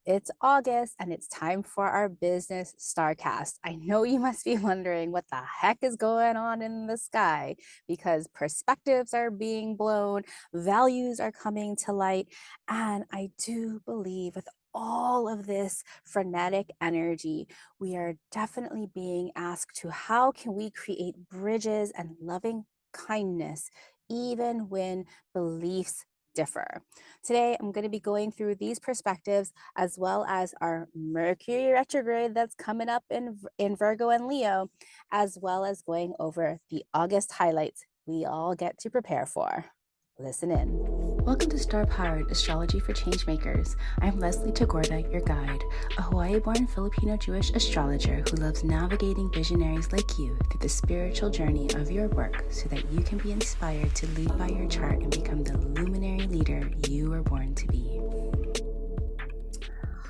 It's August and it's time for our business StarCast. I know you must be wondering what the heck is going on in the sky because perspectives are being blown, values are coming to light, and I do believe with all of this frenetic energy, we are definitely being asked to how can we create bridges and loving kindness even when beliefs differ. Today, I'm going to be going through these perspectives as well as our Mercury retrograde that's coming up in Virgo and Leo, as well as going over the August highlights we all get to prepare for. Listen in. Welcome to Star Powered Astrology for Changemakers. I'm Leslie Tagorda, your guide, a Hawaii-born Filipino Jewish astrologer who loves navigating visionaries like you through the spiritual journey of your work so that you can be inspired to lead by your chart and become the luminary leader you were born to be.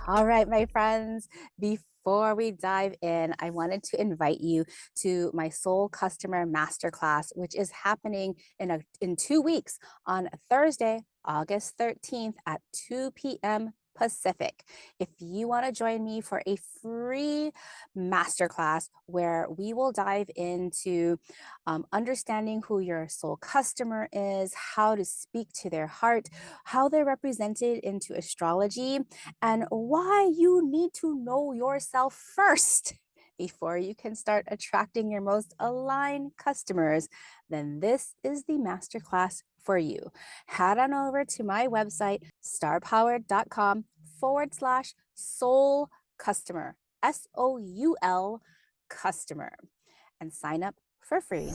All right, my friends, before we dive in, I wanted to invite you to my Soul Customer Masterclass, which is happening in 2 weeks on Thursday, August 13th at 2 p.m. Pacific. If you want to join me for a free masterclass where we will dive into understanding who your soul customer is, how to speak to their heart, how they're represented into astrology, and why you need to know yourself first before you can start attracting your most aligned customers, then this is the masterclass for you. Head on over to my website, starpowered.com/soul customer, SOUL customer, and sign up for free.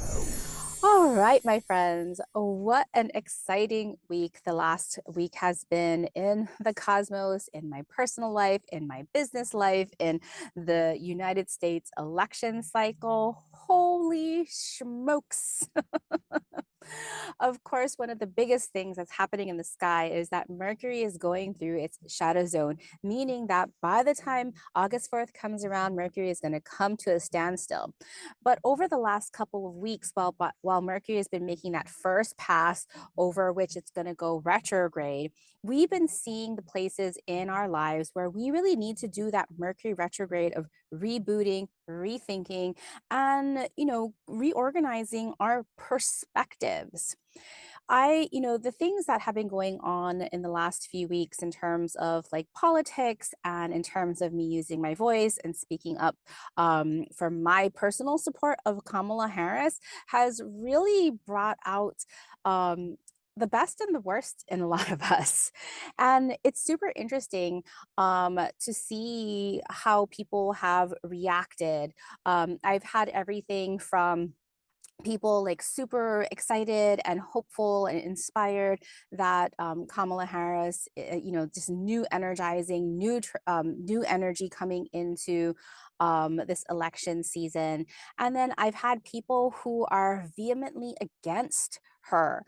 All right, my friends, what an exciting week the last week has been in the cosmos, in my personal life, in my business life, in the United States election cycle. Holy smokes. Of course, one of the biggest things that's happening in the sky is that Mercury is going through its shadow zone, meaning that by the time August 4th comes around, Mercury is going to come to a standstill. But over the last couple of weeks, while Mercury has been making that first pass over which it's going to go retrograde, we've been seeing the places in our lives where we really need to do that Mercury retrograde of rebooting, rethinking, and reorganizing our perspectives. The things that have been going on in the last few weeks in terms of like politics and in terms of me using my voice and speaking up for my personal support of Kamala Harris has really brought out the best and the worst in a lot of us. And it's super interesting to see how people have reacted. I've had everything from people like super excited and hopeful and inspired that Kamala Harris, just new energizing, new energy coming into this election season. And then I've had people who are vehemently against her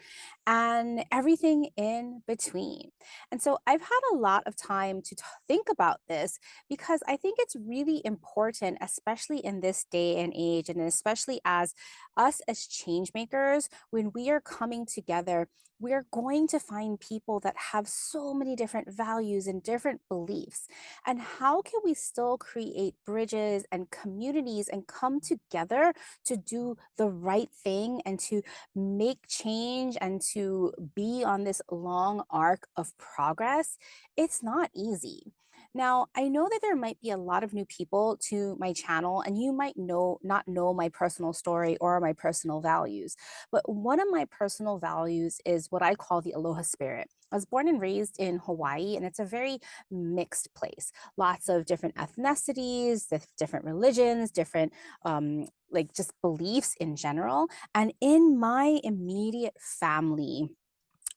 and everything in between. And so I've had a lot of time to think about this because I think it's really important, especially in this day and age, and especially as us as change makers, when we are coming together, we're going to find people that have so many different values and different beliefs. And how can we still create bridges and communities and come together to do the right thing and to make change and to be on this long arc of progress? It's not easy. Now, I know that there might be a lot of new people to my channel, and you might not know my personal story or my personal values. But one of my personal values is what I call the aloha spirit. I was born and raised in Hawaii, and it's a very mixed place. Lots of different ethnicities, different religions, different like just beliefs in general. And in my immediate family,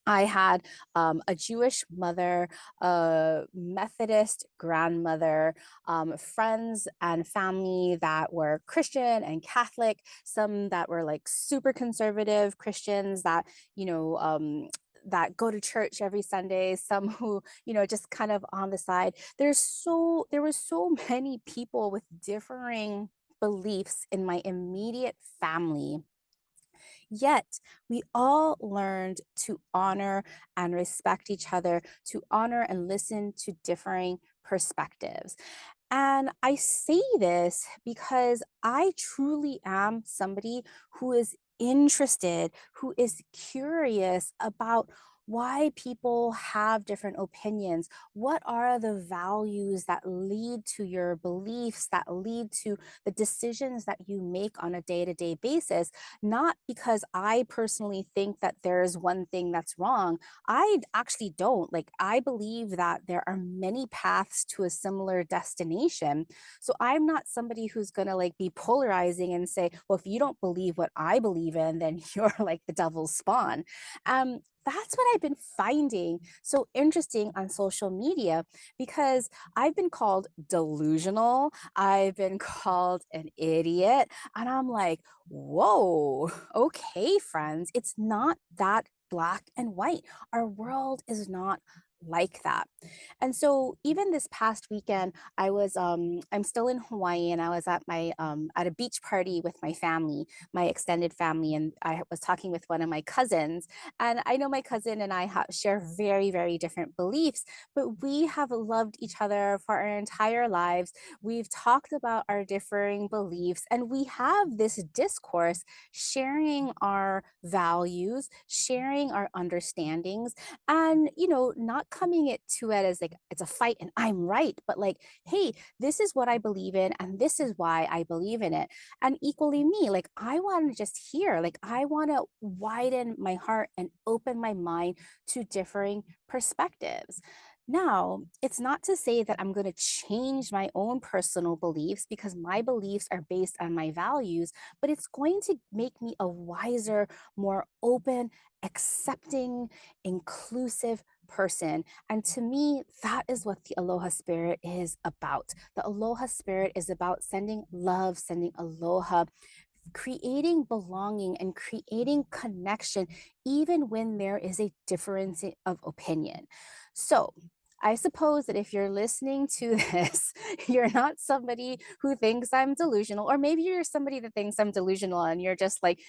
I had a Jewish mother, a Methodist grandmother, friends and family that were Christian and Catholic, some that were like super conservative Christians that go to church every Sunday, some who, just kind of on the side. There were so many people with differing beliefs in my immediate family. Yet we all learned to honor and respect each other, to honor and listen to differing perspectives. And I say this because I truly am somebody who is interested, who is curious about why people have different opinions. What are the values that lead to your beliefs, that lead to the decisions that you make on a day to day basis? Not because I personally think that there's one thing that's wrong. I actually don't. Like, I believe that there are many paths to a similar destination. So I'm not somebody who's going to like be polarizing and say, well, if you don't believe what I believe in, then you're like the devil's spawn. That's what I've been finding so interesting on social media because I've been called delusional. I've been called an idiot. And I'm like, whoa, okay, friends, it's not that black and white. Our world is not like that. And so even this past weekend, I'm still in Hawaii and I was at my at a beach party with my family, my extended family, and I was talking with one of my cousins. And I know my cousin and I share very, very different beliefs, but we have loved each other for our entire lives. We've talked about our differing beliefs and we have this discourse sharing our values, sharing our understandings, and not coming it to it as like it's a fight and I'm right, but like, hey, this is what I believe in and this is why I believe in it. And equally me, like I want to just hear, like I want to widen my heart and open my mind to differing perspectives. Now, it's not to say that I'm going to change my own personal beliefs because my beliefs are based on my values, but it's going to make me a wiser, more open, accepting, inclusive person. And to me, that is what the Aloha Spirit is about. The Aloha Spirit is about sending love, sending aloha, creating belonging and creating connection, even when there is a difference of opinion. So, I suppose that if you're listening to this, you're not somebody who thinks I'm delusional, or maybe you're somebody that thinks I'm delusional and you're just like,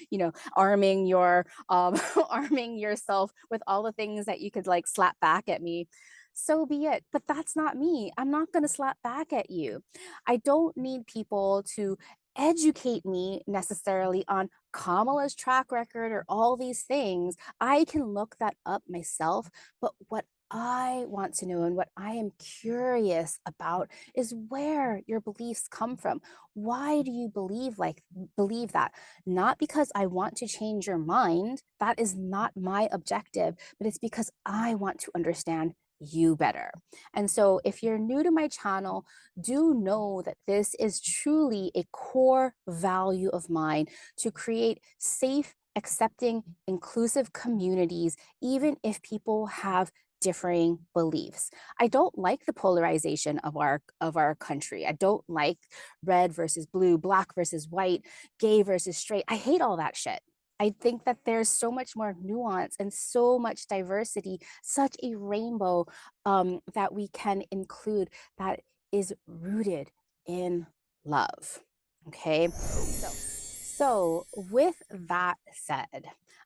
arming your arming yourself with all the things that you could like slap back at me. So be it. But that's not me. I'm not going to slap back at you. I don't need people to educate me necessarily on Kamala's track record or all these things. I can look that up myself. But what I want to know and what I am curious about is where your beliefs come from. Why do you believe that? Not because I want to change your mind. That is not my objective, but it's because I want to understand you better. And so if you're new to my channel, do know that this is truly a core value of mine to create safe, accepting, inclusive communities, even if people have differing beliefs. I don't like the polarization of our country. I don't like red versus blue, black versus white, gay versus straight. I hate all that shit. I think that there's so much more nuance and so much diversity, such a rainbow that we can include that is rooted in love. Okay. So with that said,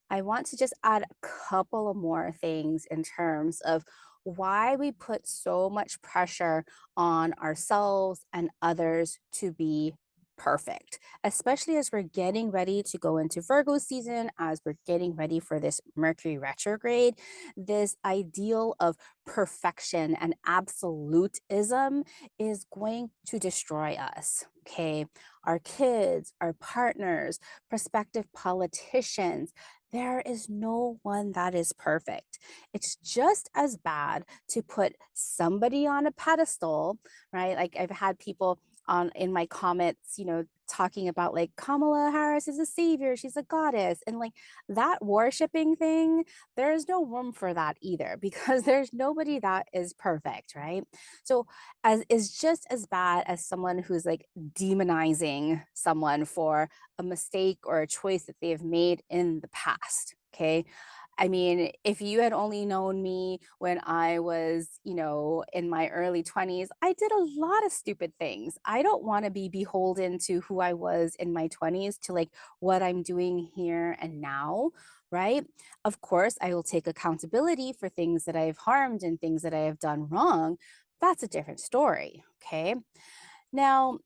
I want to just add a couple of more things in terms of why we put so much pressure on ourselves and others to be perfect, especially as we're getting ready to go into Virgo season, as we're getting ready for this Mercury retrograde. This ideal of perfection and absolutism is going to destroy us. Okay. Our kids, our partners, prospective politicians. There is no one that is perfect. It's just as bad to put somebody on a pedestal, right? Like I've had people on in my comments, talking about like Kamala Harris is a savior, she's a goddess, and like that worshiping thing, there's no room for that either because there's nobody that is perfect, right? So as is just as bad as someone who's like demonizing someone for a mistake or a choice that they have made in the past. Okay. I mean, if you had only known me when I was, in my early 20s, I did a lot of stupid things. I don't want to be beholden to who I was in my 20s to like what I'm doing here and now, right? Of course, I will take accountability for things that I've harmed and things that I have done wrong. that's a different story. Okay. Now,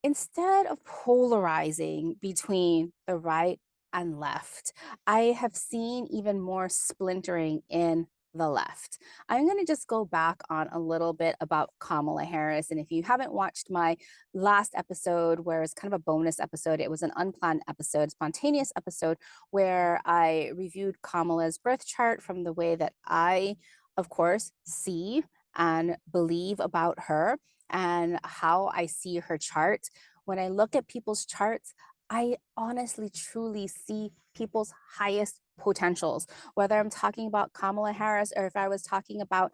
instead of polarizing between the right and left, I have seen even more splintering in the left. I'm going to just go back on a little bit about Kamala Harris. And if you haven't watched my last episode, where it's kind of a bonus episode, it was an unplanned episode, spontaneous episode, where I reviewed Kamala's birth chart from the way that I, of course, see and believe about her and how I see her chart. When I look at people's charts, I honestly, truly see people's highest potentials. Whether I'm talking about Kamala Harris or if I was talking about,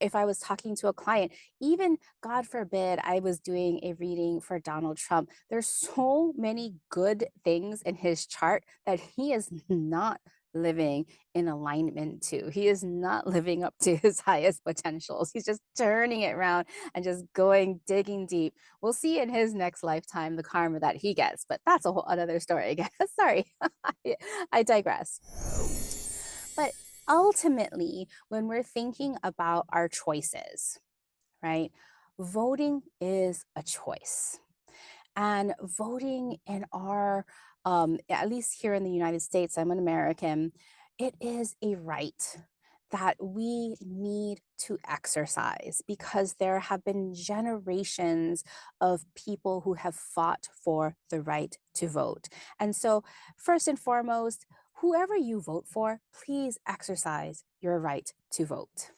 if I was talking to a client, even God forbid, I was doing a reading for Donald Trump. There's so many good things in his chart that he is not living in alignment to. He is not living up to his highest potentials. He's just turning it around and just going digging deep. We'll see in his next lifetime the karma that he gets, but that's a whole other story again. Sorry, I digress. But ultimately, when we're thinking about our choices, right, voting is a choice. And voting in our, at least here in the United States, I'm an American, it is a right that we need to exercise because there have been generations of people who have fought for the right to vote. And so, first and foremost, whoever you vote for, please exercise your right to vote.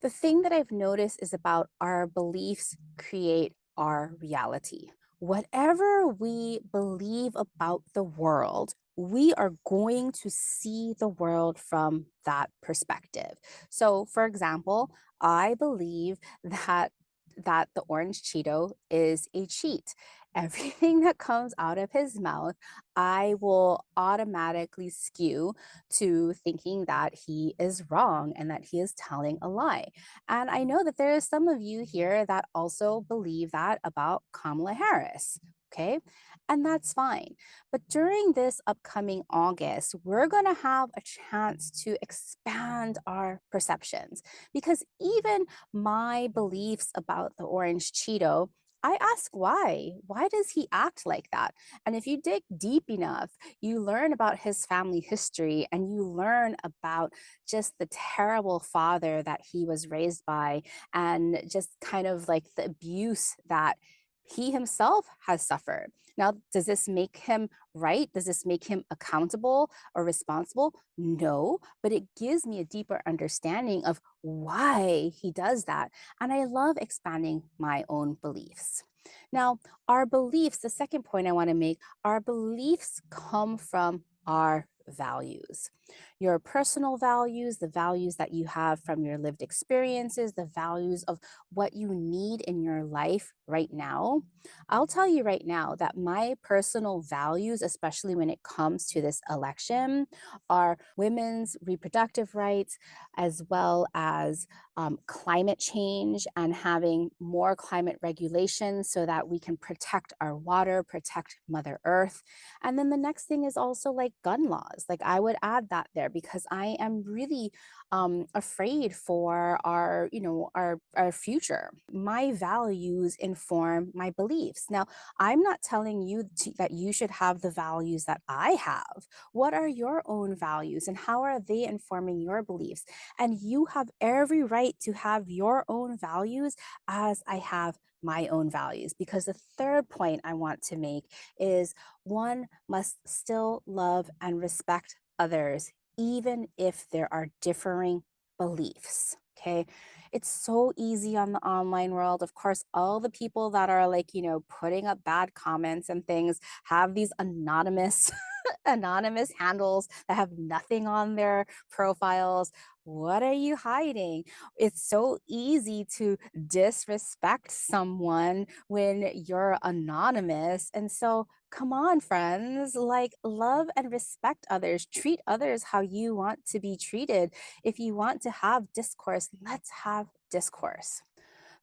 The thing that I've noticed is about our beliefs create our reality. Whatever we believe about the world, we are going to see the world from that perspective. So, for example, I believe that the orange Cheeto is a cheat. Everything that comes out of his mouth, I will automatically skew to thinking that he is wrong and that he is telling a lie. And I know that there are some of you here that also believe that about Kamala Harris. Okay. And that's fine. But during this upcoming August, we're going to have a chance to expand our perceptions because even my beliefs about the orange Cheeto, I ask why. Why does he act like that? And if you dig deep enough, you learn about his family history and you learn about just the terrible father that he was raised by and just kind of like the abuse that he himself has suffered. Now, does this make him right? Does this make him accountable or responsible? No, but it gives me a deeper understanding of why he does that. And I love expanding my own beliefs. Now, our beliefs, the second point I want to make, our beliefs come from our values. Your personal values, the values that you have from your lived experiences, the values of what you need in your life right now. I'll tell you right now that my personal values, especially when it comes to this election, are women's reproductive rights, as well as climate change and having more climate regulations so that we can protect our water, protect Mother Earth. And then the next thing is also like gun laws. Like I would add that there because I am really afraid for our, our future. My values inform my beliefs. Now, I'm not telling you that you should have the values that I have. What are your own values and how are they informing your beliefs? And you have every right to have your own values as I have my own values. Because the third point I want to make is one must still love and respect others, even if there are differing beliefs. Okay. It's so easy on the online world. Of course, all the people that are like, putting up bad comments and things have these anonymous anonymous handles that have nothing on their profiles. What are you hiding? It's so easy to disrespect someone when you're anonymous. And so, come on, friends, like love and respect others, treat others how you want to be treated. If you want to have discourse, let's have discourse.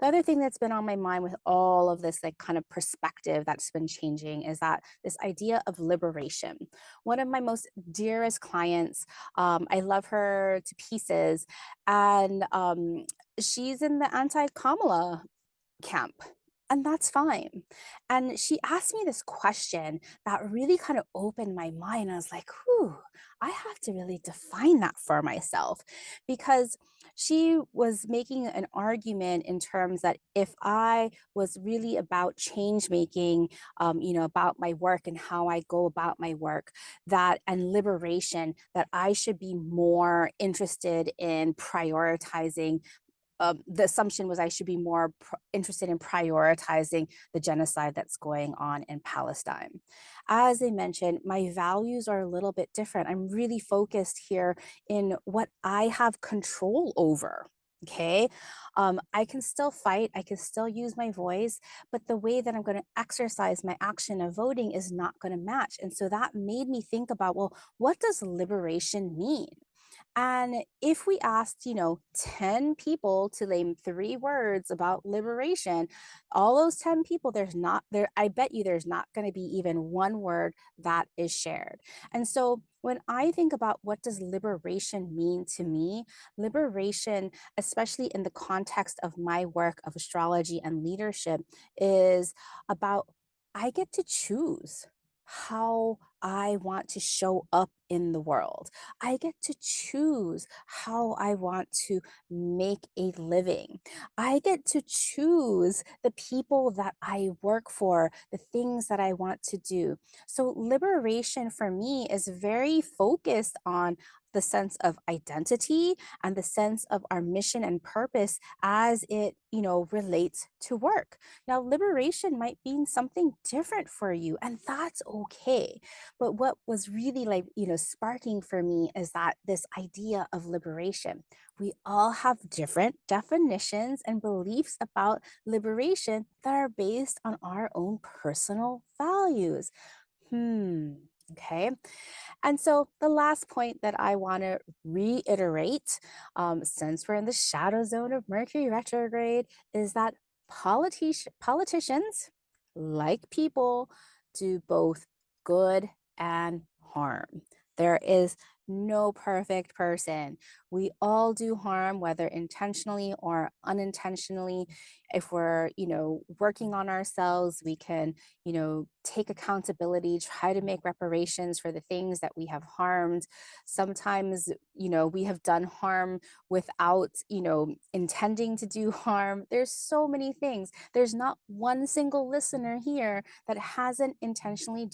The other thing that's been on my mind with all of this like kind of perspective that's been changing is that this idea of liberation. One of my most dearest clients, I love her to pieces, and she's in the anti-Kamala camp. And that's fine. And she asked me this question that really kind of opened my mind. I was like, whew, I have to really define that for myself, because she was making an argument in terms that if I was really about change making, about my work and how I go about my work, that and liberation, that I should be more interested in prioritizing, the assumption was I should be more interested in prioritizing the genocide that's going on in Palestine. As I mentioned, my values are a little bit different. I'm really focused here in what I have control over. Okay. I can still fight, I can still use my voice, but the way that I'm going to exercise my action of voting is not going to match. And so that made me think about, well, what does liberation mean? And if we asked, 10 people to name 3 words about liberation, all those 10 people, there's not there, I bet you there's not going to be even one word that is shared. And so when I think about what does liberation mean to me, liberation, especially in the context of my work of astrology and leadership, is about I get to choose how I want to show up in the world. I get to choose how I want to make a living. I get to choose the people that I work for, the things that I want to do. So, liberation for me is very focused on the sense of identity and the sense of our mission and purpose as it, relates to work. Now, liberation might mean something different for you, and that's okay. But what was really like, sparking for me is that this idea of liberation. We all have different definitions and beliefs about liberation that are based on our own personal values. Okay. And so the last point that I want to reiterate, since we're in the shadow zone of Mercury retrograde, is that politicians, like people, do both good and harm. There is no perfect person. We all do harm, whether intentionally or unintentionally. If we're, working on ourselves, we can, take accountability, try to make reparations for the things that we have harmed. Sometimes, we have done harm without, intending to do harm. There's so many things. There's not one single listener here that hasn't intentionally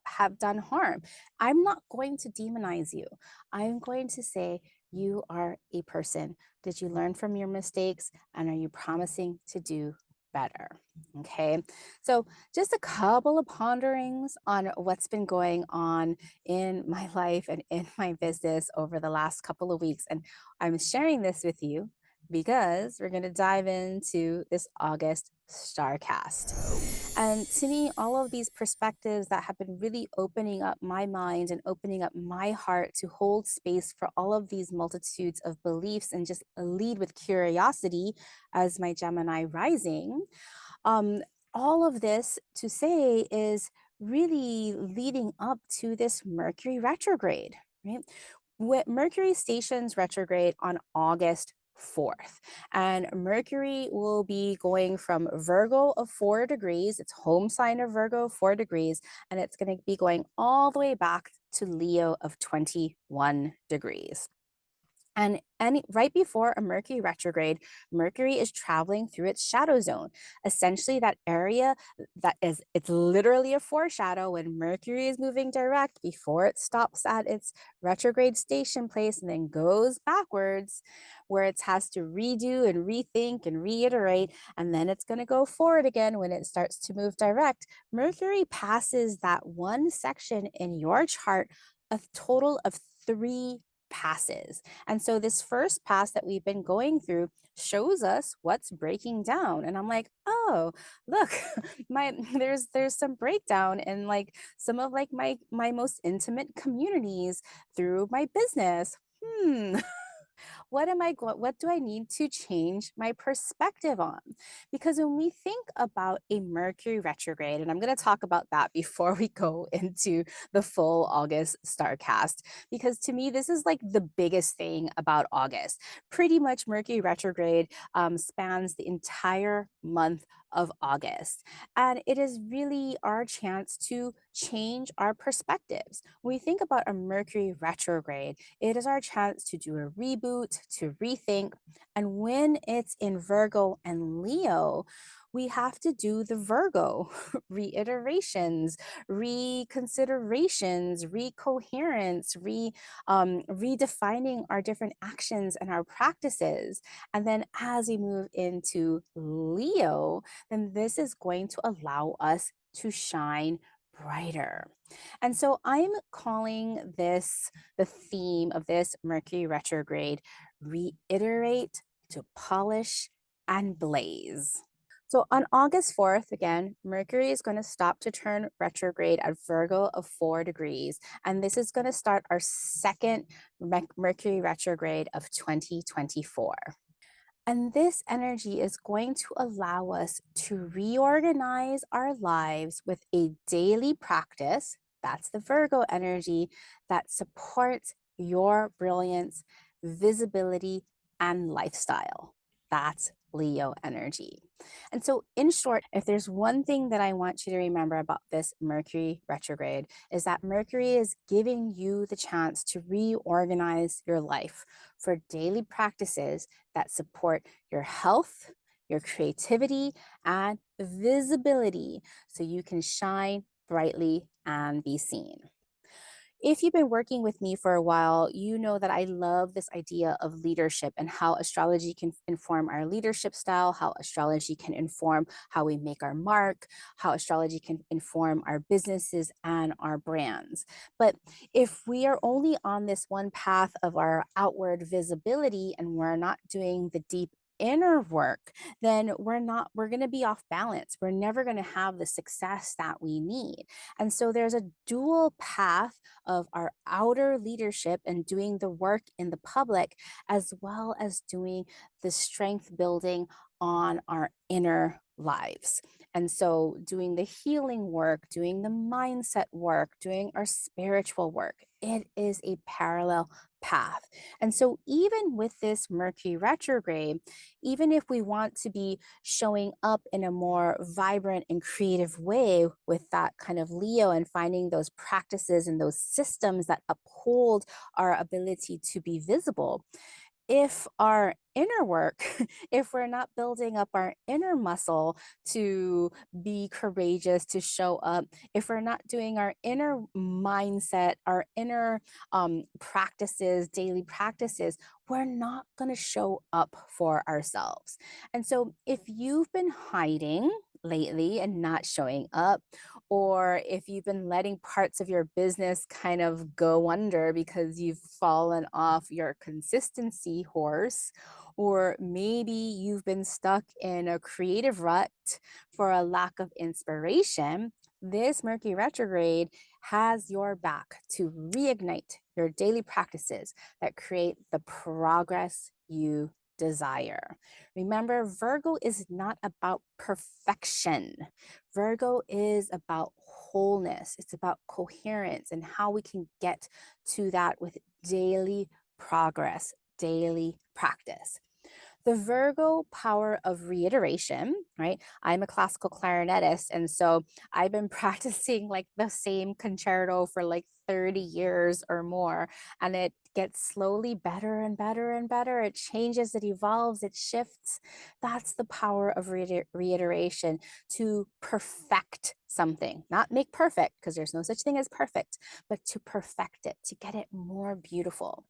have done harm. I'm not going to demonize you. I'm going to say you are a person. Did you learn from your mistakes? And are you promising to do better? Okay. So, just a couple of ponderings on what's been going on in my life and in my business over the last couple of weeks. And I'm sharing this with you because we're going to dive into this August StarCast. And to me, all of these perspectives that have been really opening up my mind and opening up my heart to hold space for all of these multitudes of beliefs and just lead with curiosity as my Gemini rising. Um, all of this to say is really leading up to this Mercury retrograde, right? Mercury stations retrograde on August 4th. And Mercury will be going from Virgo of 4 degrees, its home sign of Virgo, 4 degrees, and it's going to be going all the way back to Leo of 21 degrees. And right before a Mercury retrograde, Mercury is traveling through its shadow zone. Essentially, that area it's literally a foreshadow when Mercury is moving direct before it stops at its retrograde station place and then goes backwards, where it has to redo and rethink and reiterate. And then it's going to go forward again when it starts to move direct. Mercury passes that one section in your chart a total of 3 passes. And so this first pass that we've been going through shows us what's breaking down. And I'm like, oh, look, there's some breakdown in like some of like my most intimate communities through my business. What do I need to change my perspective on? Because when we think about a Mercury retrograde, and I'm going to talk about that before we go into the full August StarCast, because to me, this is like the biggest thing about August. Pretty much Mercury retrograde spans the entire month of August. And it is really our chance to change our perspectives. When we think about a Mercury retrograde, it is our chance to do a reboot, to rethink. And when it's in Virgo and Leo, we have to do the Virgo reiterations, reconsiderations, recoherence, redefining our different actions and our practices. And then as we move into Leo, then this is going to allow us to shine brighter. And so I'm calling this the theme of this Mercury retrograde: reiterate to polish and blaze. So on August 4th, again, Mercury is going to stop to turn retrograde at Virgo of 4 degrees. And this is going to start our second Mercury retrograde of 2024. And this energy is going to allow us to reorganize our lives with a daily practice. That's the Virgo energy that supports your brilliance, visibility, and lifestyle. That's Leo energy. And so, in short, if there's one thing that I want you to remember about this Mercury retrograde, is that Mercury is giving you the chance to reorganize your life for daily practices that support your health, your creativity, and visibility so you can shine brightly and be seen. If you've been working with me for a while, you know that I love this idea of leadership and how astrology can inform our leadership style, how astrology can inform how we make our mark, how astrology can inform our businesses and our brands. But if we are only on this one path of our outward visibility and we're not doing the deep inner work, then we're going to be off balance. We're never going to have the success that we need. And so there's a dual path of our outer leadership and doing the work in the public, as well as doing the strength building on our inner lives. And so, doing the healing work, doing the mindset work, doing our spiritual work, it is a parallel path. And so, even with this Mercury retrograde, even if we want to be showing up in a more vibrant and creative way with that kind of Leo and finding those practices and those systems that uphold our ability to be visible, if our inner work, if we're not building up our inner muscle to be courageous, to show up, if we're not doing our inner mindset, our inner practices, daily practices, we're not going to show up for ourselves. And so if you've been hiding lately and not showing up, or if you've been letting parts of your business kind of go under because you've fallen off your consistency horse, or maybe you've been stuck in a creative rut for a lack of inspiration, this Mercury retrograde has your back to reignite your daily practices that create the progress you desire. Remember, Virgo is not about perfection. Virgo is about wholeness. It's about coherence and how we can get to that with daily progress, daily practice. The Virgo power of reiteration, right? I'm a classical clarinetist. And so I've been practicing like the same concerto for like 30 years or more. And it gets slowly better and better and better. It changes, it evolves, it shifts. That's the power of reiteration, to perfect something, not make perfect, because there's no such thing as perfect, but to perfect it, to get it more beautiful.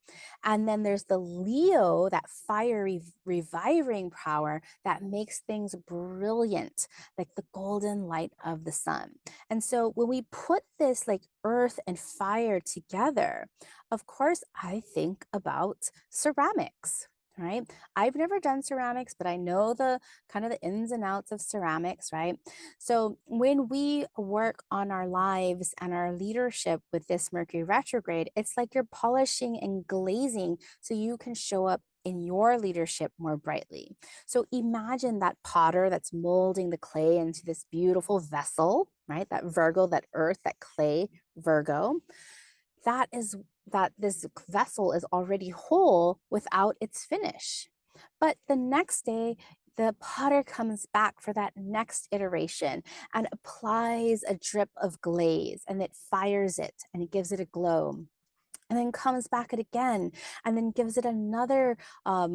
And then there's the Leo, that fiery, reviving power that makes things brilliant, like the golden light of the sun. And so when we put this like earth and fire together, of course, I think about ceramics. right? I've never done ceramics, but I know the kind of the ins and outs of ceramics, right? So when we work on our lives and our leadership with this Mercury retrograde, it's like you're polishing and glazing so you can show up in your leadership more brightly. So imagine that potter that's molding the clay into this beautiful vessel, right? That Virgo, that earth, that clay, Virgo. That is that this vessel is already whole without its finish. But the next day, the potter comes back for that next iteration and applies a drip of glaze and it fires it and it gives it a glow and then comes back at again and then gives it another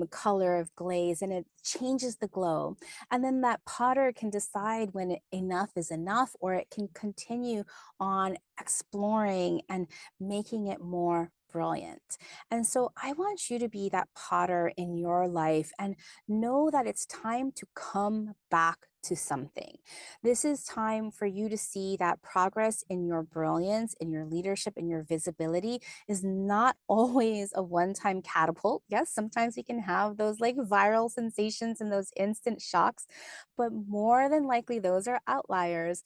color of glaze and it changes the glow. And then that potter can decide when enough is enough, or it can continue on exploring and making it more brilliant. And so I want you to be that potter in your life and know that it's time to come back to something. This is time for you to see that progress in your brilliance, in your leadership, in your visibility is not always a one-time catapult. Yes, sometimes we can have those like viral sensations and those instant shocks, but more than likely those are outliers.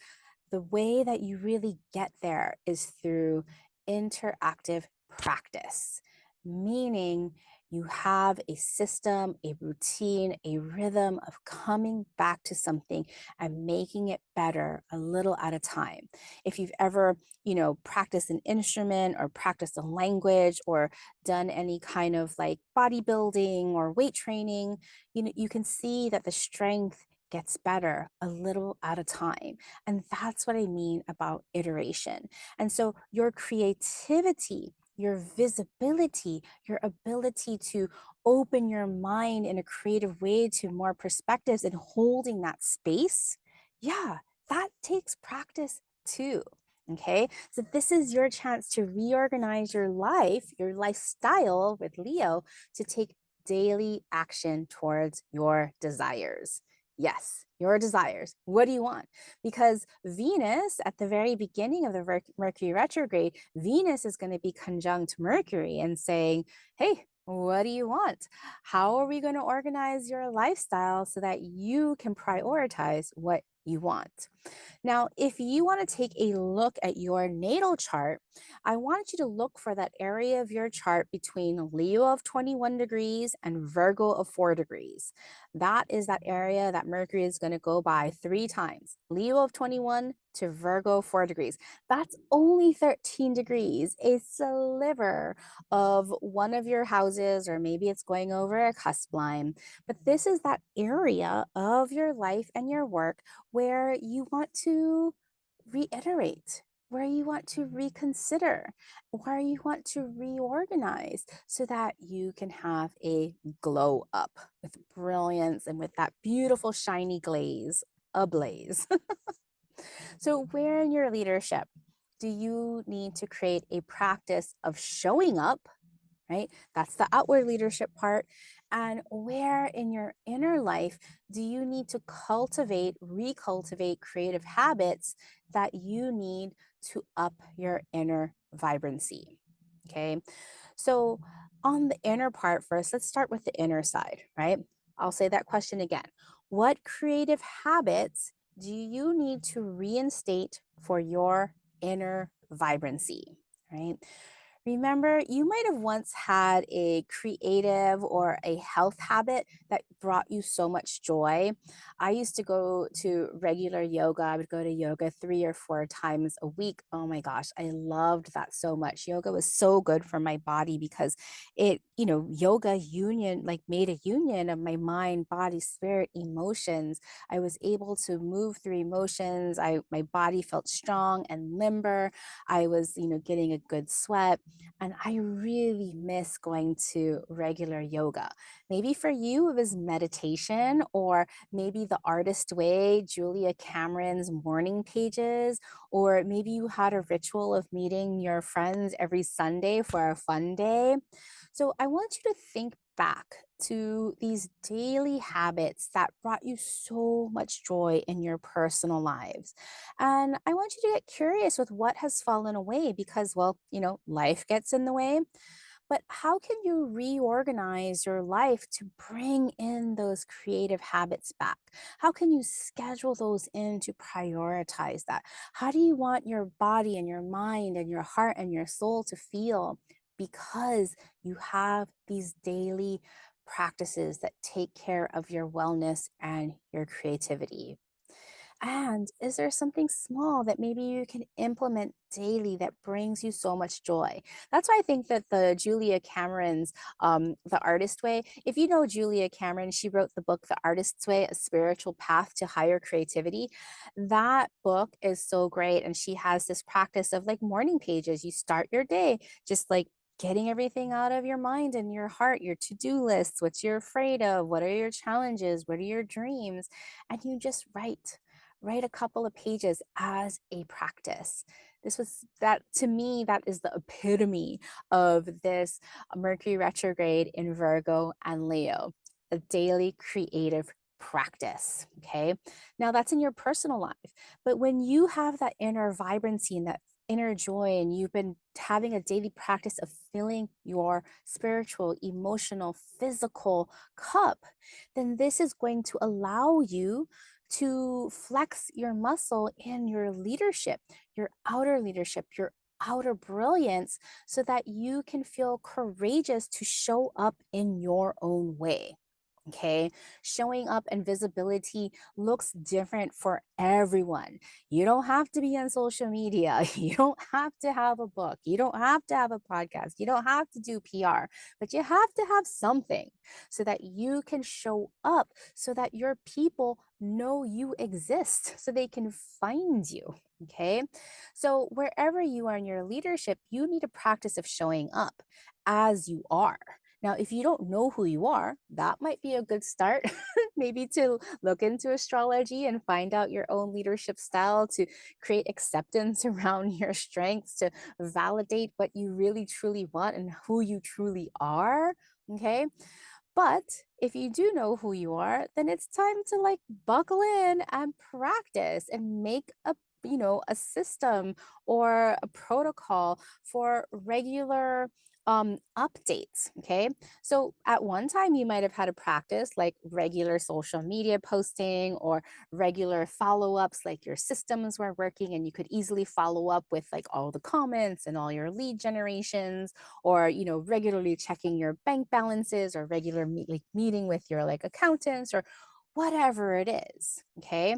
The way that you really get there is through interactive practice, meaning you have a system, a routine, a rhythm of coming back to something and making it better a little at a time. If you've ever, practiced an instrument or practiced a language or done any kind of like bodybuilding or weight training, you can see that the strength gets better a little at a time. And that's what I mean about iteration. And so your creativity, your visibility, your ability to open your mind in a creative way to more perspectives and holding that space, yeah, that takes practice too. Okay, so this is your chance to reorganize your life, your lifestyle with Leo to take daily action towards your desires. Yes, your desires. What do you want? Because Venus, at the very beginning of the Mercury retrograde, Venus is going to be conjunct Mercury and saying, hey, what do you want? How are we going to organize your lifestyle so that you can prioritize what you want? Now, if you want to take a look at your natal chart, I want you to look for that area of your chart between Leo of 21 degrees and Virgo of 4 degrees. That is that area that Mercury is going to go by 3 times. Leo of 21 to Virgo 4 degrees. That's only 13 degrees, a sliver of one of your houses, or maybe it's going over a cusp line. But this is that area of your life and your work where you want to reiterate, where you want to reconsider, where you want to reorganize so that you can have a glow up with brilliance and with that beautiful shiny glaze ablaze. So, where in your leadership do you need to create a practice of showing up, right? That's the outward leadership part. And where in your inner life do you need to recultivate creative habits that you need to up your inner vibrancy? Okay. So, on the inner part first, let's start with the inner side, right? I'll say that question again. What creative habits do you need to reinstate for your inner vibrancy, right? Remember, you might have once had a creative or a health habit that brought you so much joy. I used to go to regular yoga. I would go to yoga 3 or 4 times a week. Oh my gosh, I loved that so much. Yoga was so good for my body because yoga union, like made a union of my mind, body, spirit, emotions. I was able to move through emotions. My body felt strong and limber. I was, getting a good sweat. And I really miss going to regular yoga. Maybe for you, it was meditation, or maybe the artist way, Julia Cameron's morning pages, or maybe you had a ritual of meeting your friends every Sunday for a fun day. So I want you to think back to these daily habits that brought you so much joy in your personal lives. And I want you to get curious with what has fallen away because, well, life gets in the way. But how can you reorganize your life to bring in those creative habits back? How can you schedule those in to prioritize that? How do you want your body and your mind and your heart and your soul to feel? Because you have these daily practices that take care of your wellness and your creativity. And is there something small that maybe you can implement daily that brings you so much joy? That's why I think that the Julia Cameron's The Artist Way, if you know Julia Cameron, she wrote the book The Artist's Way, A Spiritual Path to Higher Creativity. That book is so great. And she has this practice of like morning pages. You start your day just like getting everything out of your mind and your heart, your to-do lists, what you're afraid of, what are your challenges, what are your dreams, and you just write a couple of pages as a practice. This was that to me, that is the epitome of this Mercury retrograde in Virgo and Leo, a daily creative practice. Okay. Now that's in your personal life. But when you have that inner vibrancy and that inner joy, and you've been having a daily practice of filling your spiritual, emotional, physical cup, then this is going to allow you to flex your muscle in your leadership, your outer brilliance, so that you can feel courageous to show up in your own way. Okay, showing up and visibility looks different for everyone. You don't have to be on social media. You don't have to have a book. You don't have to have a podcast. You don't have to do PR, but you have to have something so that you can show up, so that your people know you exist, so they can find you. Okay, so wherever you are in your leadership, you need a practice of showing up as you are. Now, if you don't know who you are, that might be a good start, maybe to look into astrology and find out your own leadership style, to create acceptance around your strengths, to validate what you really truly want and who you truly are. Okay. But if you do know who you are, then it's time to like buckle in and practice and make a system or a protocol for regular updates. Okay. So at one time, you might have had a practice like regular social media posting or regular follow ups, like your systems were working and you could easily follow up with like all the comments and all your lead generations, or regularly checking your bank balances, or regular like meeting with your like accountants, or whatever it is. Okay,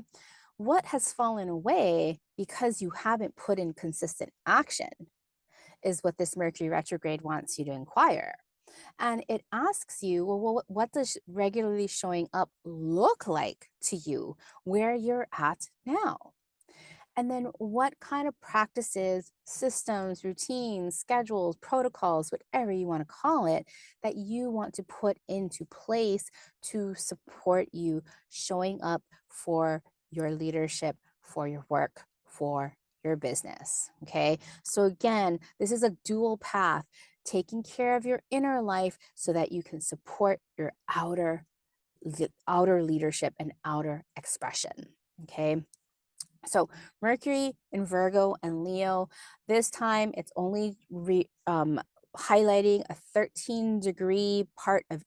what has fallen away because you haven't put in consistent action is what this Mercury retrograde wants you to inquire. And it asks you, well, what does regularly showing up look like to you where you're at now? And then what kind of practices, systems, routines, schedules, protocols, whatever you want to call it, that you want to put into place to support you showing up for your leadership, for your work, for your business. Okay. So again, this is a dual path, taking care of your inner life so that you can support your outer leadership and outer expression. Okay. So Mercury in Virgo and Leo, this time it's only highlighting a 13-degree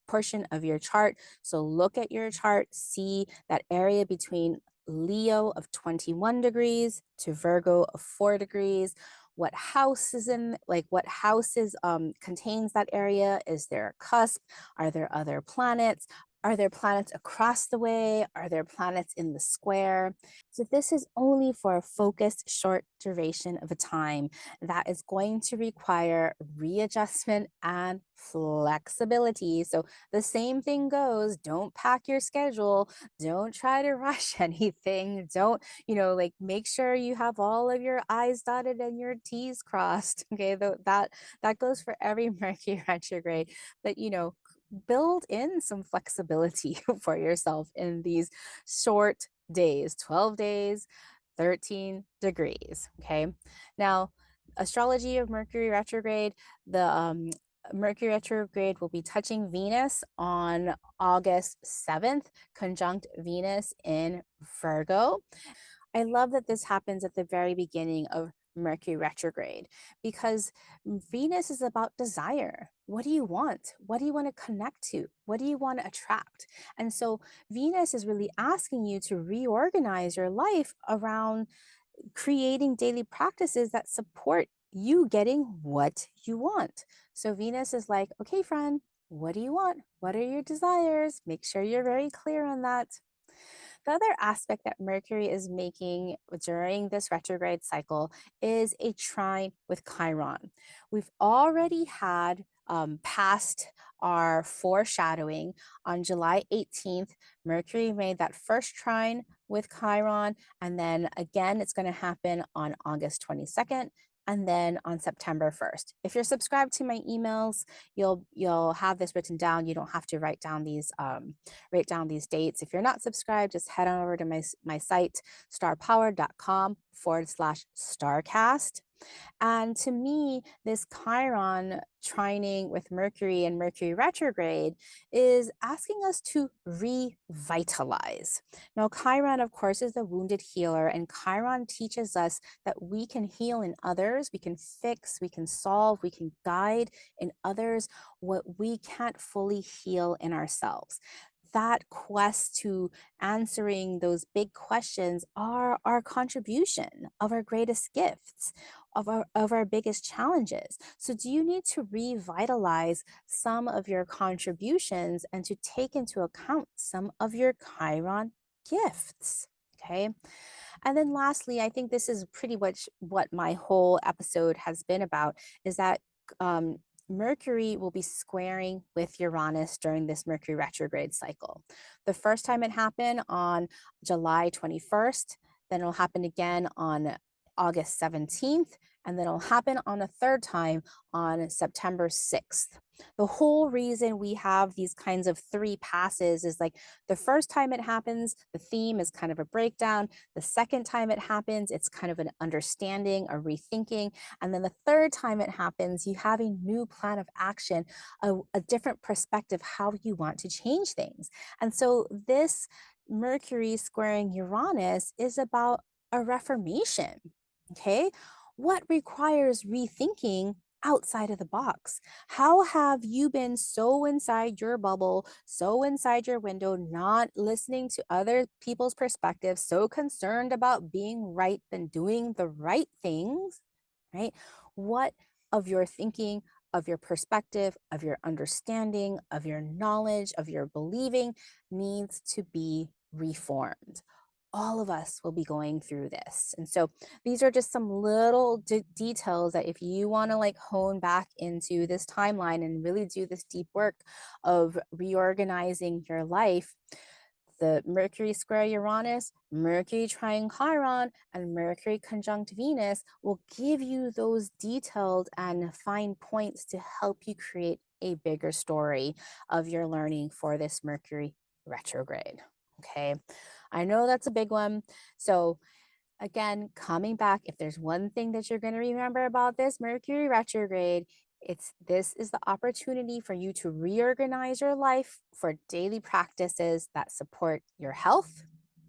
portion of your chart. So look at your chart, see that area between Leo of 21 degrees to Virgo of 4 degrees. What house is in, like what houses contains that area? Is there a cusp? Are there other planets? Are there planets across the way? Are there planets in the square? So this is only for a focused short duration of a time that is going to require readjustment and flexibility. So the same thing goes, don't pack your schedule, don't try to rush anything, don't, like make sure you have all of your I's dotted and your T's crossed. Okay, that goes for every Mercury retrograde. But build in some flexibility for yourself in these short days, 12 days, 13 degrees. Okay. Now, astrology of Mercury retrograde, the Mercury retrograde will be touching Venus on August 7th, conjunct Venus in Virgo. I love that this happens at the very beginning of Mercury retrograde, because Venus is about desire. What do you want? What do you want to connect to? What do you want to attract? And so Venus is really asking you to reorganize your life around creating daily practices that support you getting what you want. So Venus is like, okay, friend, what do you want? What are your desires? Make sure you're very clear on that. The other aspect that Mercury is making during this retrograde cycle is a trine with Chiron. We've already had past our foreshadowing on July 18th. Mercury made that first trine with Chiron, and then again, it's going to happen on August 22nd. And then on September 1st. If you're subscribed to my emails, you'll have this written down. You don't have to write down these dates. If you're not subscribed, just head on over to my site, starpower.com/StarCast. And to me, this Chiron trining with Mercury and Mercury retrograde is asking us to revitalize. Now, Chiron, of course, is the wounded healer, and Chiron teaches us that we can heal in others, we can fix, we can solve, we can guide in others what we can't fully heal in ourselves. That quest to answering those big questions are our contribution of our greatest gifts, of our biggest challenges. So do you need to revitalize some of your contributions and to take into account some of your Chiron gifts? Okay. And then lastly, I think this is pretty much what my whole episode has been about, is that um, Mercury will be squaring with Uranus during this Mercury retrograde cycle. The first time it happened on July 21st, then it'll happen again on August 17th, and then it'll happen on a third time on September 6th. The whole reason we have these kinds of three passes is like the first time it happens, the theme is kind of a breakdown. The second time it happens, it's kind of an understanding, a rethinking. And then the third time it happens, you have a new plan of action, a different perspective, how you want to change things. And so this Mercury squaring Uranus is about a reformation. Okay. What requires rethinking outside of the box? How have you been so inside your bubble, so inside your window, not listening to other people's perspectives, so concerned about being right than doing the right things, right? What of your thinking, of your perspective, of your understanding, of your knowledge, of your believing needs to be reformed? All of us will be going through this. And so these are just some little details that if you want to like hone back into this timeline and really do this deep work of reorganizing your life, the Mercury square Uranus, Mercury trine Chiron, and Mercury conjunct Venus will give you those detailed and fine points to help you create a bigger story of your learning for this Mercury retrograde. Okay, I know that's a big one. So again, coming back, if there's one thing that you're going to remember about this Mercury retrograde, this is the opportunity for you to reorganize your life for daily practices that support your health,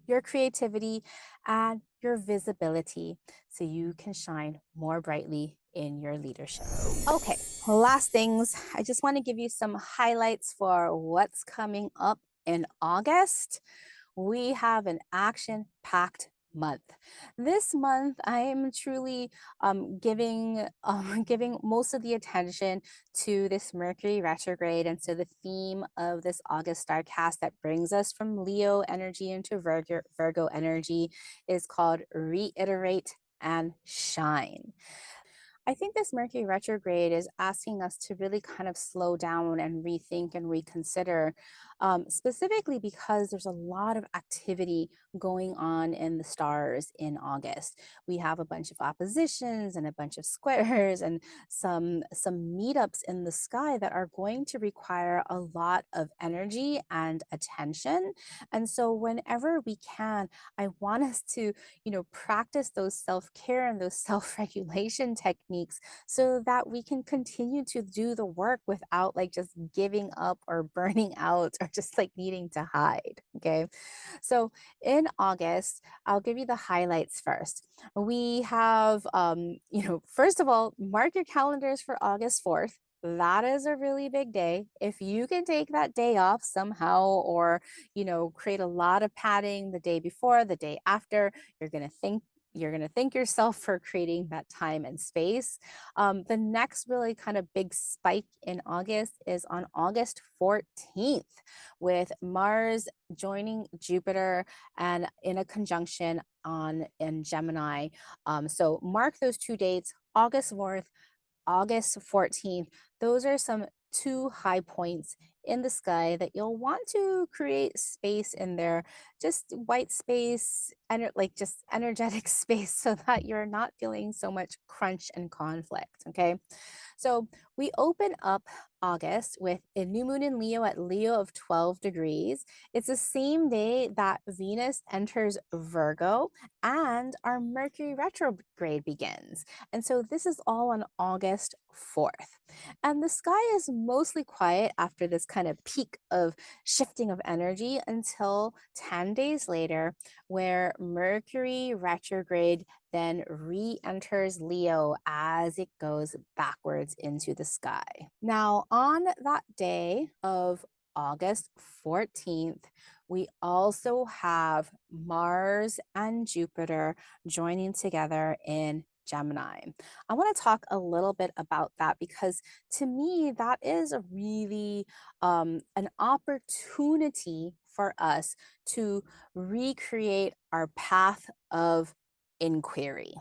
your creativity, and your visibility so you can shine more brightly in your leadership. Okay, last things. I just want to give you some highlights for what's coming up in August. We have an action-packed month. This month, I am truly giving most of the attention to this Mercury retrograde. And so the theme of this August StarCast that brings us from Leo energy into Virgo energy is called Reiterate and Shine. I think this Mercury retrograde is asking us to really kind of slow down and rethink and reconsider, specifically because there's a lot of activity going on in the stars in August. We have a bunch of oppositions and a bunch of squares and some meetups in the sky that are going to require a lot of energy and attention. And so whenever we can, I want us to practice those self-care and those self-regulation techniques so that we can continue to do the work without like just giving up or burning out or just like needing to hide. Okay. So in August, I'll give you the highlights first. We have, first of all, mark your calendars for August 4th. That is a really big day. If you can take that day off somehow, or, create a lot of padding the day before, the day after, you're going to think you're going to thank yourself for creating that time and space. The next really kind of big spike in August is on August 14th, with Mars joining Jupiter and in a conjunction in Gemini. So mark those two dates, August 4th, August 14th. Those are some two high points in the sky that you'll want to create space in there, just white space and like just energetic space, so that you're not feeling so much crunch and conflict. Okay. So we open up August with a new moon in Leo at Leo of 12 degrees. It's the same day that Venus enters Virgo and our Mercury retrograde begins. And so this is all on August 4th. And the sky is mostly quiet after this kind of peak of shifting of energy until 10 days later, where Mercury retrograde then re-enters Leo as it goes backwards into the sky. Now, on that day of August 14th, we also have Mars and Jupiter joining together in Gemini. I want to talk a little bit about that, because to me, that is a really an opportunity for us to recreate our path of inquiry.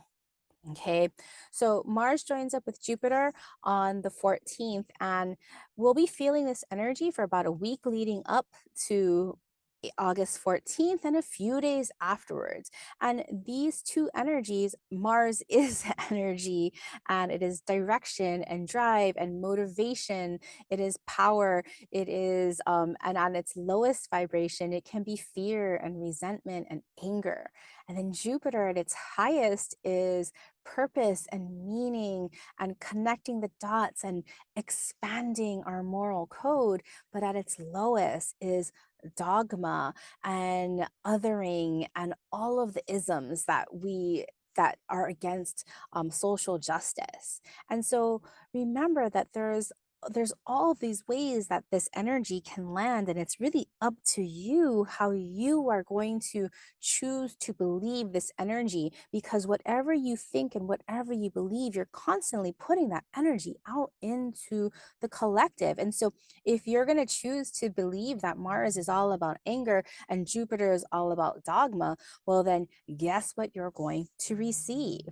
Okay, so Mars joins up with Jupiter on the 14th, and we'll be feeling this energy for about a week leading up to August 14th and a few days afterwards. And these two energies, Mars is energy, and it is direction and drive and motivation. It is power. It is, and on its lowest vibration, it can be fear and resentment and anger. And then Jupiter at its highest is purpose and meaning and connecting the dots and expanding our moral code. But at its lowest is dogma and othering and all of the isms that are against social justice. And so remember that there's all of these ways that this energy can land, and it's really up to you how you are going to choose to believe this energy, because whatever you think and whatever you believe, you're constantly putting that energy out into the collective. And so if you're going to choose to believe that Mars is all about anger and Jupiter is all about dogma, well, then guess what you're going to receive.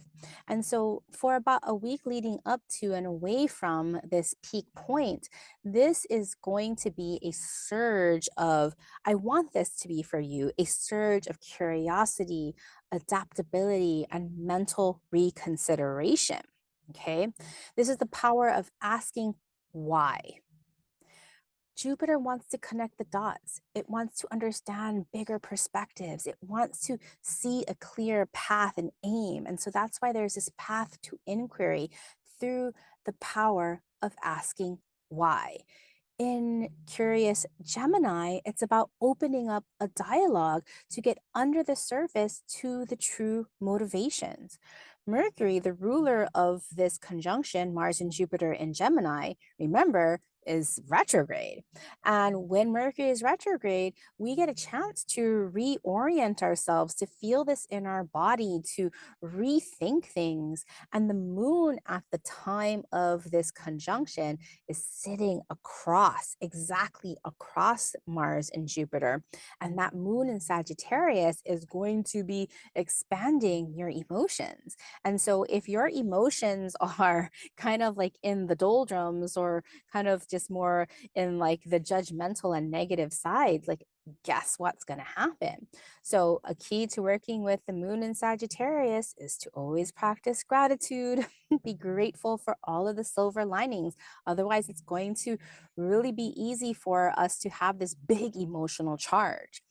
And so for about a week leading up to and away from this peak point, this is going to be a surge of, I want this to be for you, a surge of curiosity, adaptability, and mental reconsideration. Okay. This is the power of asking why. Jupiter wants to connect the dots. It wants to understand bigger perspectives. It wants to see a clear path and aim. And so that's why there's this path to inquiry through the power of asking why. In Curious Gemini, it's about opening up a dialogue to get under the surface to the true motivations. Mercury, the ruler of this conjunction, Mars and Jupiter in Gemini, remember, is retrograde. And when Mercury is retrograde, we get a chance to reorient ourselves, to feel this in our body, to rethink things. And the moon at the time of this conjunction is sitting exactly across Mars and Jupiter. And that moon in Sagittarius is going to be expanding your emotions. And so if your emotions are kind of like in the doldrums, or kind of just more in like the judgmental and negative side, like guess what's going to happen? So a key to working with the moon in Sagittarius is to always practice gratitude. Be grateful for all of the silver linings. Otherwise, it's going to really be easy for us to have this big emotional charge.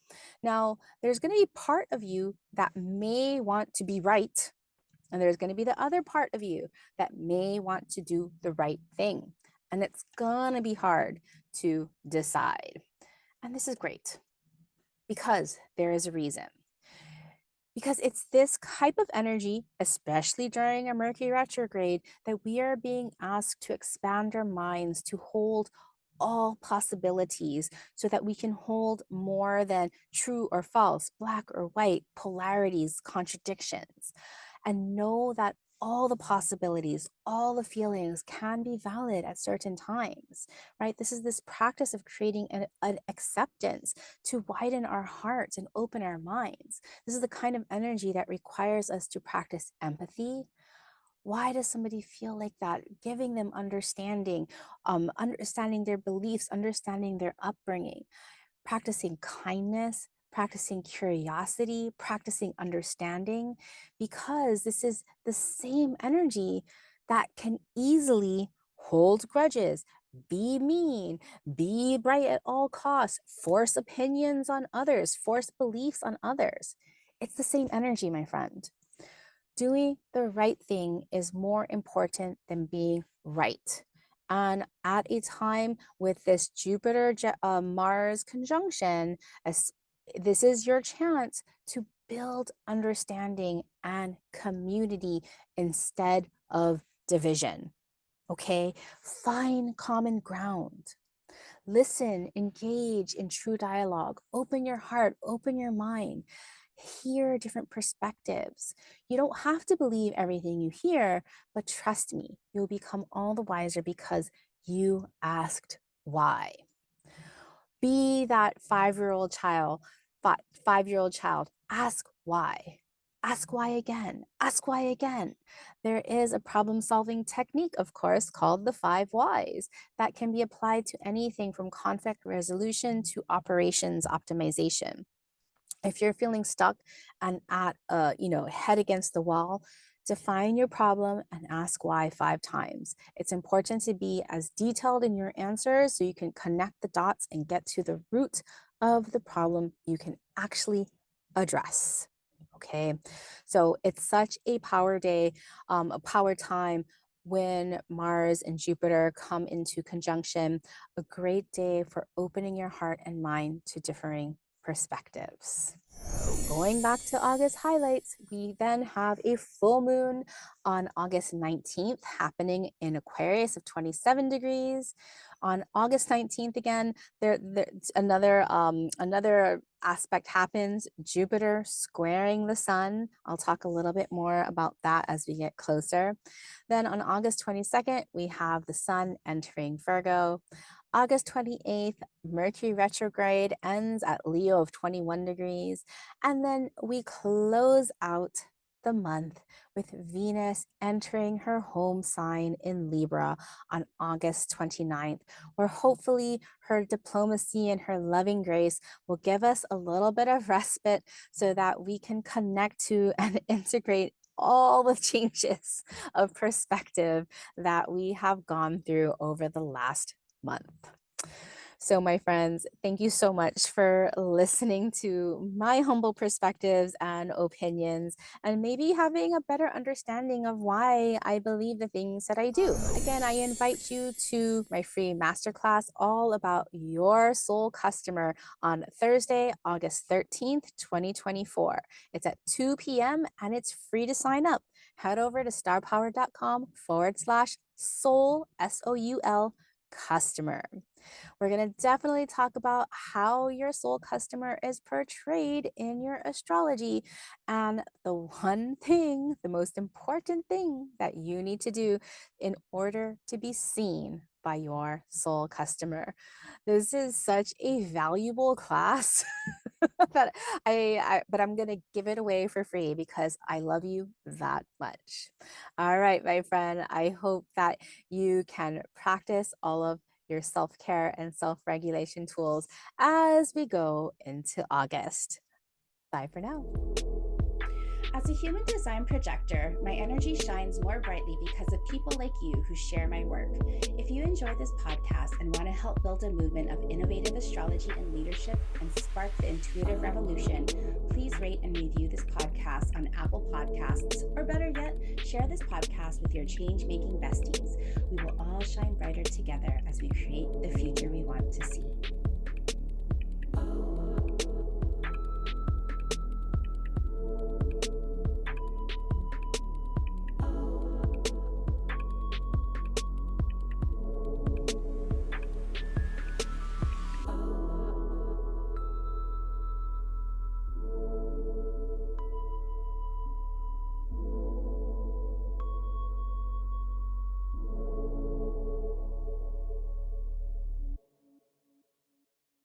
Now, there's going to be part of you that may want to be right, and there's going to be the other part of you that may want to do the right thing. And it's going to be hard to decide. And this is great because there is a reason. Because it's this type of energy, especially during a Mercury retrograde, that we are being asked to expand our minds to hold all possibilities so that we can hold more than true or false, black or white, polarities, contradictions, and know that all the possibilities, all the feelings can be valid at certain times, right? This is this practice of creating an acceptance to widen our hearts and open our minds. This is the kind of energy that requires us to practice empathy. Why does somebody feel like that? Giving them understanding, understanding their beliefs, understanding their upbringing, practicing kindness, practicing curiosity, practicing understanding, because this is the same energy that can easily hold grudges, be mean, be right at all costs, force opinions on others, force beliefs on others. It's the same energy, my friend. Doing the right thing is more important than being right. And at a time with this Jupiter Mars conjunction, this is your chance to build understanding and community instead of division. Okay, find common ground. Listen, engage in true dialogue, open your heart, open your mind, hear different perspectives. You don't have to believe everything you hear, but trust me, you'll become all the wiser because you asked why. Be that 5-year-old child, 5-year-old child, ask why. Ask why again. Ask why again. There is a problem solving technique, of course, called the 5 whys that can be applied to anything from conflict resolution to operations optimization. If you're feeling stuck and at head against the wall, define your problem and ask why 5 times. It's important to be as detailed in your answers so you can connect the dots and get to the root of the problem you can actually address. Okay, so it's such a power day, a power time when Mars and Jupiter come into conjunction, a great day for opening your heart and mind to differing perspectives. Going back to August highlights, we then have a full moon on August 19th happening in Aquarius of 27 degrees. On August 19th again, another aspect happens, Jupiter squaring the sun. I'll talk a little bit more about that as we get closer. Then on August 22nd, we have the sun entering Virgo. August 28th, Mercury retrograde ends at Leo of 21 degrees. And then we close out the month with Venus entering her home sign in Libra on August 29th, where hopefully her diplomacy and her loving grace will give us a little bit of respite so that we can connect to and integrate all the changes of perspective that we have gone through over the last month. So, my friends, thank you so much for listening to my humble perspectives and opinions, and maybe having a better understanding of why I believe the things that I do. Again, I invite you to my free masterclass all about your soul customer on Thursday, August 13th, 2024. It's at 2 p.m. and it's free to sign up. Head over to starpower.com/soul, SOUL, customer. We're going to definitely talk about how your soul customer is portrayed in your astrology. And the one thing, the most important thing that you need to do in order to be seen by your soul customer. This is such a valuable class that but I'm going to give it away for free because I love you that much. All right, my friend, I hope that you can practice all of your self-care and self-regulation tools as we go into August. Bye for now. As a human design projector, my energy shines more brightly because of people like you who share my work. If you enjoy this podcast and want to help build a movement of innovative astrology and leadership and spark the intuitive revolution, please rate and review this podcast on Apple Podcasts, or better yet, share this podcast with your change-making besties. We will all shine brighter together as we create the future we want to see.